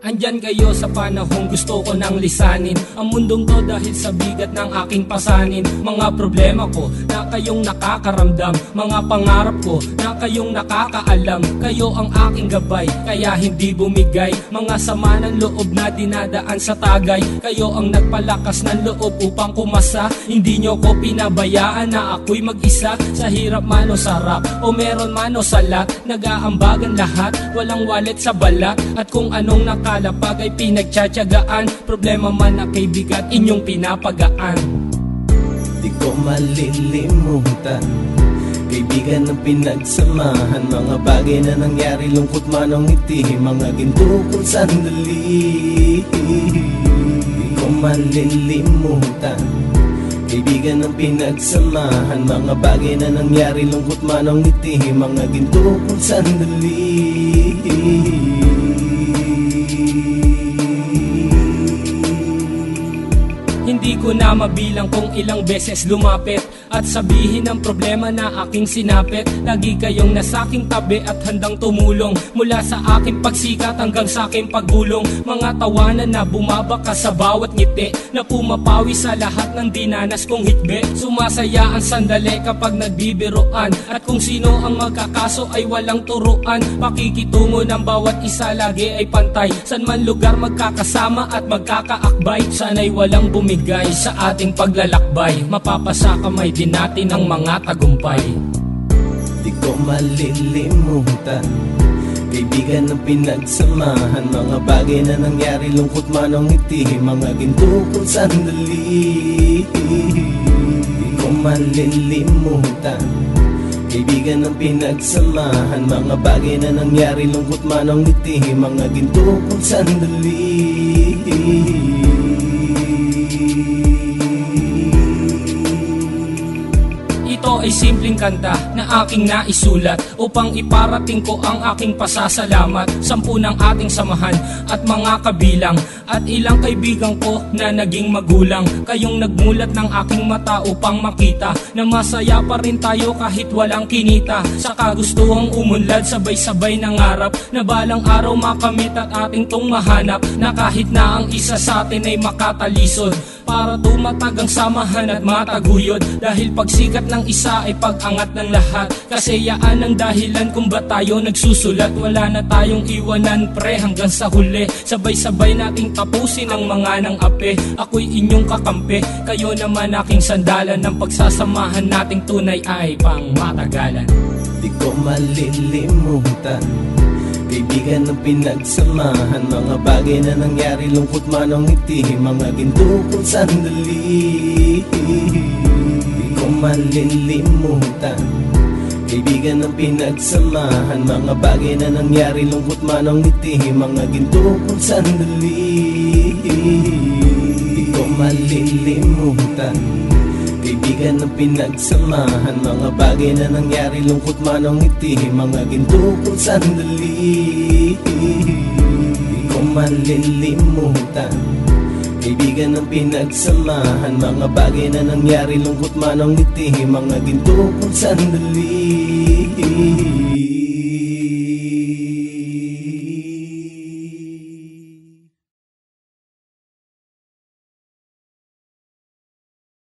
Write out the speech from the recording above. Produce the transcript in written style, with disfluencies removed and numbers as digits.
Andyan kayo sa panahong gusto ko nang lisanin ang mundong to dahil sa bigat ng aking pasanin. Mga problema ko na kayong nakakaramdam, mga pangarap ko na kayong nakakaalam. Kayo ang aking gabay, kaya hindi bumigay. Mga sama ng loob na dinadaan sa tagay, kayo ang nagpalakas ng loob upang kumasa. Hindi nyo ko pinabayaan na ako'y mag-isa. Sa hirap man o sarap, o meron man o salat, nag-aambagan lahat, walang wallet sa balat. At kung anong nakalapag ay pinagtsatsagaan, problema man na kay bigat, inyong pinapagaan. Di ko malilimutan, kaibigan ng pinagsamahan, mga bagay na nangyari, lungkot man o ngiti, mga ginto kong sandali. Di ko malilimutan, kaibigan ng pinagsamahan, mga bagay na nangyari, lungkot man o ngiti, mga ginto kong sandali. Hindi ko na mabilang kung ilang beses lumapit at sabihin ang problema na aking sinapit. Lagi kayong nasa aking tabi at handang tumulong, mula sa aking pagsikat hanggang sa aking paggulong. Mga tawanan na bumabaka sa bawat ngiti, na pumapawi sa lahat ng dinanas kong hitbe. Sumasaya ang sandali kapag nagbibiruan, at kung sino ang magkakaso ay walang turuan. Pakikitungo ng bawat isa lagi ay pantay, san man lugar magkakasama at magkakaakbay. Sana'y walang bumigay sa ating paglalakbay, mapapasa kamay din natin ang mga tagumpay. Di ko malilimutan, kaibigan ng pinagsamahan, mga bagay na nangyari, lungkot man o ngiti, mga ginto kong sandali. Di ko malilimutan, kaibigan ng pinagsamahan, mga bagay na nangyari, lungkot man o ngiti, mga ginto kong sandali. Ito ay simpleng kanta na aking naisulat upang iparating ko ang aking pasasalamat. 10 ng ating samahan at mga kabilang, at ilang kaibigan ko na naging magulang. Kayong nagmulat ng aking mata upang makita na masaya pa rin tayo kahit walang kinita. Sa kagustuhang umunlad, sabay-sabay nangarap na balang araw makamit at ating tong mahanap, na kahit na ang isa sa atin ay makatalisod, para tumatag ang samahan at mataguyod. Dahil pagsikat ng isa ay pag-angat ng lahat, kasayaan ang dahilan kung ba't tayo nagsusulat. Wala na tayong iwanan pre hanggang sa huli, sabay-sabay nating tapusin ang mga nang ape. Ako'y inyong kakampi, kayo naman aking sandalan, ng pagsasamahan nating tunay ay pang matagalan. Di ko malilimutan, kaibigan ng pinagsamahan, mga bagay na nangyari, lungkot man o ngiti, mga ginto kong sandali. Di ko malilimutan, kaibigan ng pinagsamahan, mga bagay na nangyari, lungkot man o ngiti, mga ginto kong sandali. Di ko malilimutan, kaibigan ng pinagsamahan, mga bagay na nangyari, lungkot man o ngiti, mga ginto kong sandali. Di ko malilimutan, kaibigan ng pinagsamahan, mga bagay na nangyari, lungkot man o ngiti, mga ginto kong sandali.